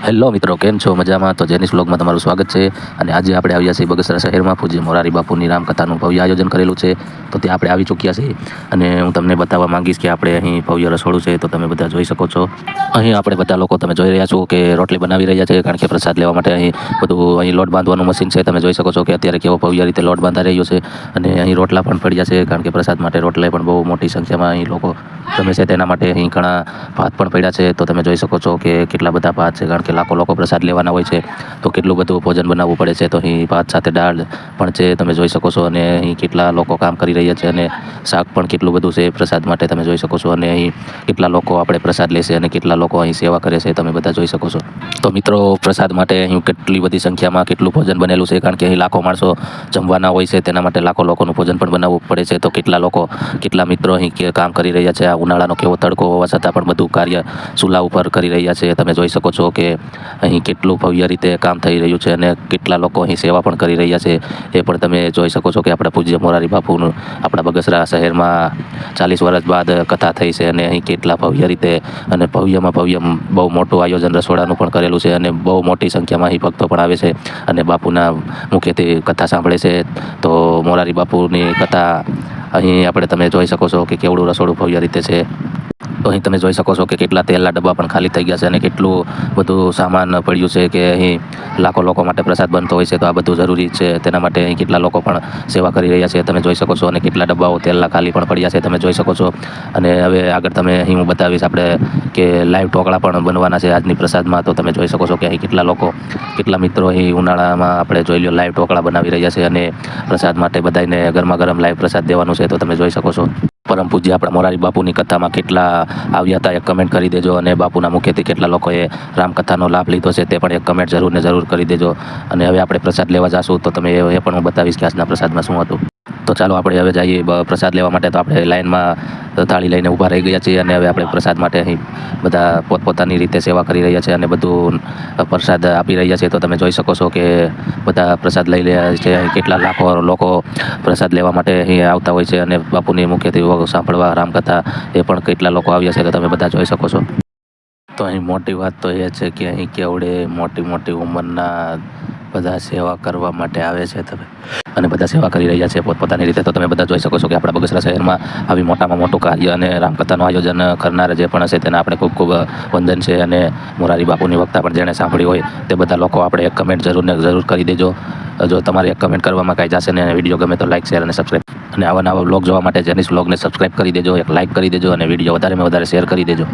Hello મિત્રો, કેમ છો? મજામાં? તો જેનિસ વ્લોગમાં તમારું સ્વાગત છે. અને આજે આપણે આવ્યા છીએ બગસરા શહેરમાં પૂજ્ય મોરારી બાપુની રામકથાનું ભવ્ય આયોજન કરેલું છે. તો ત્યાં આપણે આવી ચૂક્યા છીએ અને હું તમને બતાવવા માંગીશ કે આપણે અહીં ભવ્ય રસોડું છે. તો તમે બધા જોઈ શકો છો. અહીં આપણે બધા લોકો તમે જોઈ રહ્યા છો કે રોટલી બનાવી રહ્યા છે, કારણ કે પ્રસાદ લેવા માટે અહીં લોટ બાંધવાનું મશીન છે. તમે જોઈ શકો છો કે અત્યારે કેવો ભવ્ય રીતે લોટ બાંધા રહ્યો છે. અને અહીં રોટલા પણ પડ્યા છે, કારણ કે પ્રસાદ માટે રોટલા પણ બહુ મોટી સંખ્યામાં અહીં લોકો જમે છે. તેના માટે અહીં ઘણા ભાત પણ પડ્યા છે. તો તમે જોઈ શકો છો કે કેટલા બધા ભાત છે, કારણ કે લાખો લોકો પ્રસાદ લેવાના હોય છે. તો કેટલું બધું ભોજન બનાવવું પડે છે. તો અહીં ભાત સાથે દાળ પણ છે, તમે જોઈ શકો છો. અને અહીં કેટલા લોકો કામ કરી રહ્યા છે અને શાક પણ કેટલું બધું છે પ્રસાદ માટે, તમે જોઈ શકો છો. અને અહીં કેટલા લોકો આપણે પ્રસાદ લેશે અને કેટલા લોકો અહીં સેવા કરે છે, તમે બધા જોઈ શકો છો. તો મિત્રો, પ્રસાદ માટે અહીં કેટલી બધી સંખ્યામાં કેટલું ભોજન બનેલું છે, કારણ કે અહીં લાખો માણસો જમવાના હોય છે. તેના માટે લાખો લોકોનું ભોજન પણ બનાવવું પડે છે. તો કેટલા મિત્રો અહીં કામ કરી રહ્યા છે. આ ઉનાળાનો કેવો તડકો હોવા છતાં પણ બધું કાર્ય ચૂલા ઉપર કરી રહ્યા છે. તમે જોઈ શકો છો કે અહીં કેટલું ભવ્ય રીતે કામ થઈ રહ્યું છે અને કેટલા લોકો અહીં સેવા પણ કરી રહ્યા છે. એ પણ તમે જોઈ શકો છો કે આપણા પૂજ્ય મોરારી બાપુનું આપણા બગસરા શહેરમાં 40 વર્ષ બાદ કથા થઈ છે. અને અહીં કેટલા ભવ્ય રીતે અને ભવ્યમાં ભવ્ય બહુ મોટું આયોજન રસોડાનું પણ કરેલું છે. અને બહુ મોટી સંખ્યામાં અહીં ભક્તો પણ આવે છે અને બાપુના મુખેથી કથા સાંભળે છે. તો મોરારી બાપુની કથા અહીં આપણે તમે જોઈ શકો છો કે કેવડું રસોડું ભવ્ય રીતે છે. તો અહીં તમે જોઈ શકો છો કે કેટલા તેલના ડબ્બા પણ ખાલી થઈ ગયા છે અને કેટલું બધું સામાન પડ્યું છે કે અહીં લાખો લોકો માટે પ્રસાદ બનતો હોય છે. તો આ બધું જરૂરી છે. તેના માટે અહીં કેટલા લોકો પણ સેવા કરી રહ્યા છે, તમે જોઈ શકો છો. અને કેટલા ડબ્બાઓ તેલના ખાલી પણ પડ્યા છે, તમે જોઈ શકો છો. અને હવે આગળ તમે અહીં હું બતાવીશ આપણે કે લાઈવ ઢોકળા પણ બનવાના છે આજની પ્રસાદમાં. તો તમે જોઈ શકો છો કે અહીં કેટલા મિત્રો અહીં ઉનાળામાં આપણે જોઈ લો લાઈવ ઢોકળા બનાવી રહ્યા છે અને પ્રસાદ માટે બધાને ગરમા ગરમ લાઈવ પ્રસાદ દેવાનું છે. તો તમે જોઈ શકો છો. પરમ પૂજ્ય આપણા મોરારી બાપુની કથામાં કેટલા આવ્યા હતા, એક કમેન્ટ કરી દેજો. અને બાપુના મુખેથી કેટલા લોકોએ રામકથાનો લાભ લીધો છે તે પણ એક કમેન્ટ જરૂર ને જરૂર કરી દેજો. અને હવે આપણે પ્રસાદ લેવા જઈશું, તો તમે એ પણ હું બતાવીશ કે આજના પ્રસાદમાં શું હતું. તો ચાલો આપણે હવે જઈએ પ્રસાદ લેવા માટે. તો આપણે લાઈનમાં થાળી લઈને ઊભા રહી ગયા છીએ અને હવે આપણે પ્રસાદ માટે અહીં બધા પોતપોતાની રીતે સેવા કરી રહ્યા છે અને બધું પ્રસાદ આપી રહ્યા છે. તો તમે જોઈ શકો છો કે બધા પ્રસાદ લઈ રહ્યા છે. અહીં કેટલા લાખો લોકો પ્રસાદ લેવા માટે અહીં આવતા હોય છે અને બાપુની મુખ્યથી સાંભળવા રામકથા એ પણ કેટલા લોકો આવ્યા છે. તો તમે બધા જોઈ શકો છો. તો અહીં મોટી વાત તો એ છે કે અહીં કેવડે મોટી મોટી ઉંમરના બધા સેવા કરવા માટે આવે છે તમે, અને બધા સેવા કરી રહ્યા છે પોતપોતાની રીતે. તો તમે બધા જોઈ શકો છો કે આપણા બગસરા શહેરમાં આવી મોટામાં મોટું કાર્ય અને રામકથાનું આયોજન કરનાર જે પણ હશે તેને આપણે ખૂબ ખૂબ વંદન છે. અને મોરારી બાપુની વક્તા પણ જેણે સાંભળી હોય તે બધા લોકો આપણે એક કમેન્ટ જરૂર ને જરૂર કરી દેજો. જો તમારે એક કમેન્ટ કરવામાં કાંઈ જશે ને, વિડીયો ગમે તો લાઈક, શેર અને સબસ્ક્રાઈબ. અને આવા નવા વ્લોગ જોવા માટે જેનિસ વ્લોગને સબસ્ક્રાઈબ કરી દેજો, એક લાઈક કરી દેજો અને વિડીયો વધારેમાં વધારે શેર કરી દેજો.